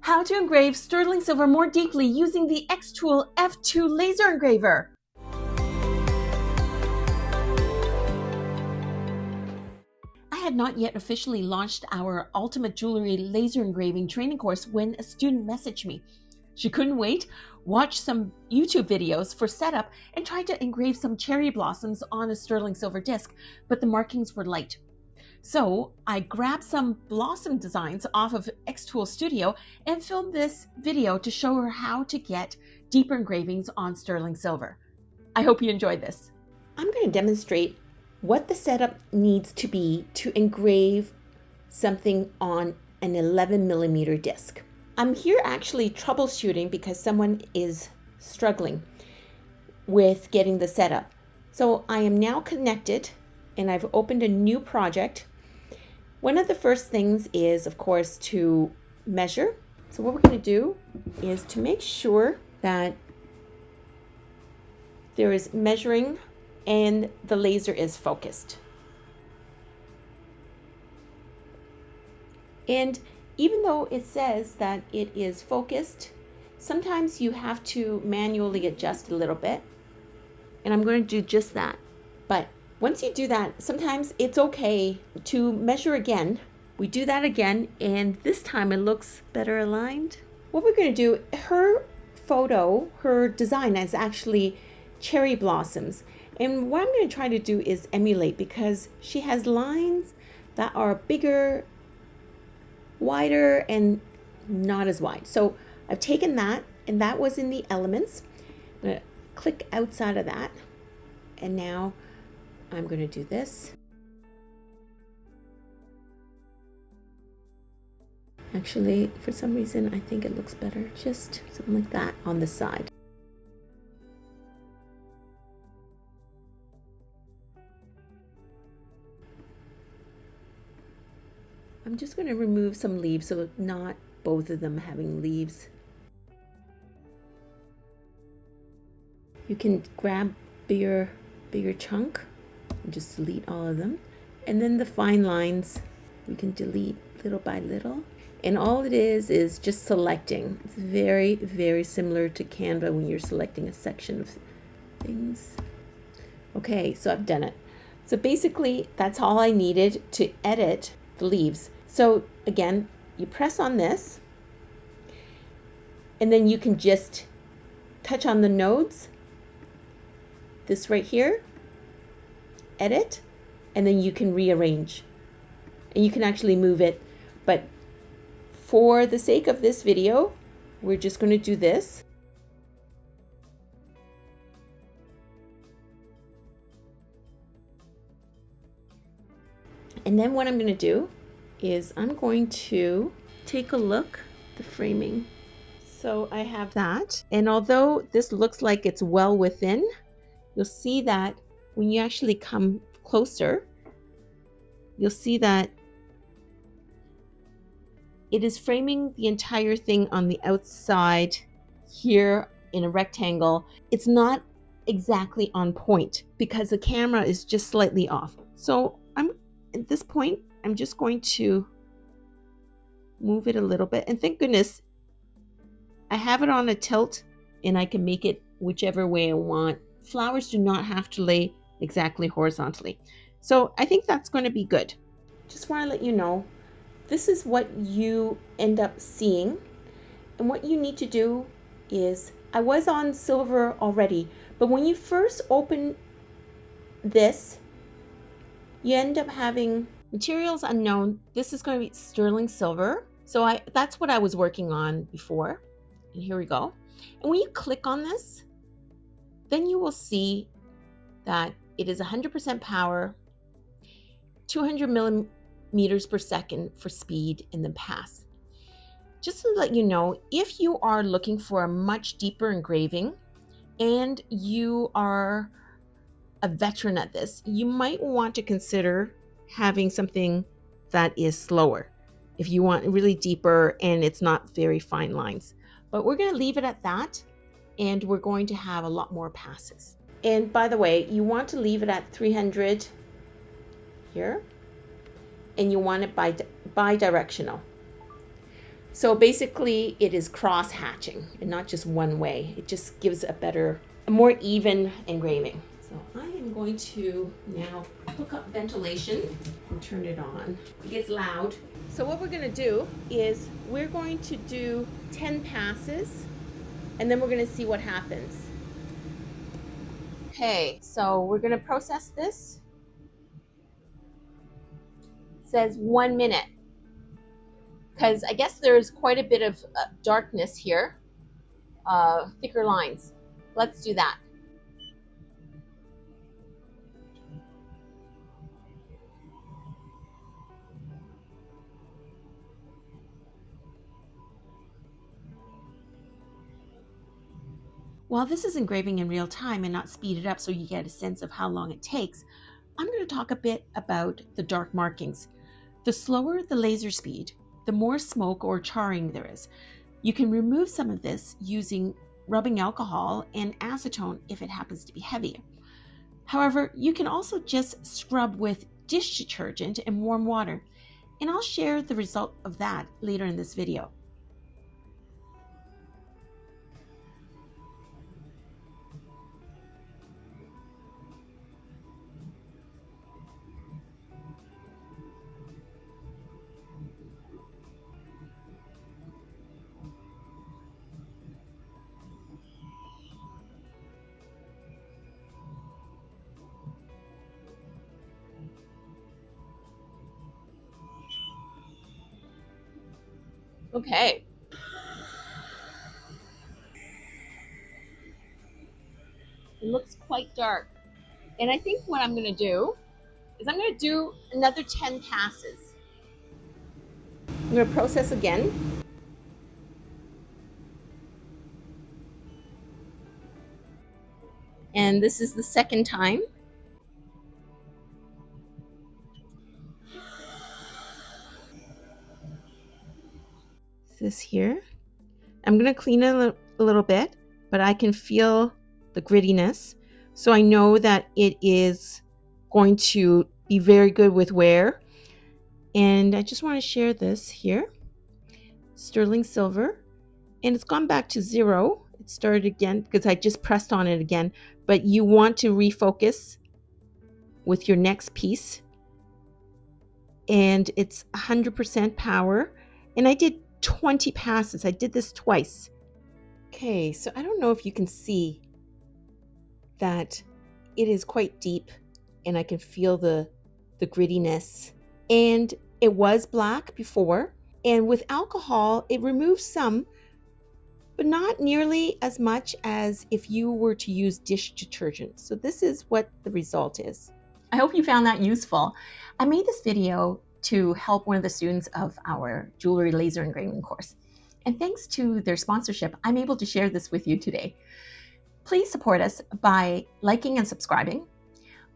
How to engrave sterling silver more deeply using the xTool F2 Laser Engraver. I had not yet officially launched our Ultimate Jewelry Laser Engraving training course when a student messaged me. She couldn't wait, watched some YouTube videos for setup, and tried to engrave some cherry blossoms on a sterling silver disc, but the markings were light. So I grabbed some blossom designs off of xTool Studio and filmed this video to show her how to get deeper engravings on sterling silver. I hope you enjoyed this. I'm going to demonstrate what the setup needs to be to engrave something on an 11mm disc. I'm here actually troubleshooting because someone is struggling with getting the setup. So I am now connected and I've opened a new project. One of the first things is, of course, to measure. So what we're going to do is to make sure that there is measuring and the laser is focused. And even though it says that it is focused, sometimes you have to manually adjust a little bit. And I'm going to do just that. But once you do that, sometimes it's okay to measure again. We do that again, and this time it looks better aligned. What we're going to do, her photo, her design is actually cherry blossoms. And what I'm going to try to do is emulate, because she has lines that are bigger, wider, and not as wide. So I've taken that, and that was in the elements. I'm going to click outside of that, and now I'm going to do this. Actually, for some reason, I think it looks better. Just something like that on the side. I'm just going to remove some leaves, so not both of them having leaves. You can grab bigger chunk and just delete all of them. And then the fine lines, we can delete little by little. And all it is just selecting. It's very, very similar to Canva when you're selecting a section of things. Okay, so I've done it. So basically, that's all I needed to edit the leaves. So again, you press on this, and then you can just touch on the nodes, this right here, edit, and then you can rearrange. And you can actually move it, but for the sake of this video, we're just going to do this. And then what I'm going to do is I'm going to take a look at the framing. So I have that, and although this looks like it's well within, you'll see that when you actually come closer, you'll see that it is framing the entire thing on the outside here in a rectangle. It's not exactly on point because the camera is just slightly off. So at this point, I'm just going to move it a little bit. And thank goodness I have it on a tilt and I can make it whichever way I want. Flowers do not have to lay exactly horizontally. So I think that's going to be good. Just want to let you know, this is what you end up seeing. And what you need to do is, I was on silver already, but when you first open this, you end up having materials unknown. This is going to be sterling silver. So that's what I was working on before. And here we go. And when you click on this, then you will see that it is 100% power, 200 millimeters per second for speed, and then pass. Just to let you know, if you are looking for a much deeper engraving and you are a veteran at this, you might want to consider having something that is slower if you want really deeper and it's not very fine lines. But we're going to leave it at that, and we're going to have a lot more passes. And by the way, you want to leave it at 300 here, and you want it bi-directional. So basically it is cross hatching and not just one way. It just gives a more even engraving. So I am going to now hook up ventilation and turn it on. It gets loud. So what we're gonna do is we're going to do 10 passes and then we're gonna see what happens. Okay, so we're gonna process this. It says 1 minute, because I guess there's quite a bit of darkness here, thicker lines. Let's do that. While this is engraving in real time and not speeded up so you get a sense of how long it takes, I'm going to talk a bit about the dark markings. The slower the laser speed, the more smoke or charring there is. You can remove some of this using rubbing alcohol and acetone if it happens to be heavier. However, you can also just scrub with dish detergent and warm water, and I'll share the result of that later in this video. Okay. It looks quite dark. And I think what I'm going to do is I'm going to do another 10 passes. I'm going to process again. And this is the second time. This here. I'm going to clean it a little bit, but I can feel the grittiness. So I know that it is going to be very good with wear. And I just want to share this here. Sterling silver. And it's gone back to 0. It started again because I just pressed on it again. But you want to refocus with your next piece. And it's 100% power. And I did 20 passes. I did this twice. Okay, so I don't know if you can see that it is quite deep and I can feel the grittiness. And it was black before. And with alcohol, it removes some, but not nearly as much as if you were to use dish detergent. So this is what the result is. I hope you found that useful. I made this video to help one of the students of our jewelry laser engraving course. And thanks to their sponsorship, I'm able to share this with you today. Please support us by liking and subscribing.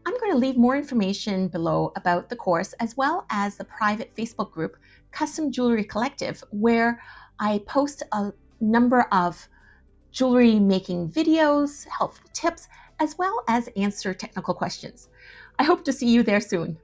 I'm going to leave more information below about the course as well as the private Facebook group, Custom Jewelry Collective, where I post a number of jewelry making videos, helpful tips, as well as answer technical questions. I hope to see you there soon.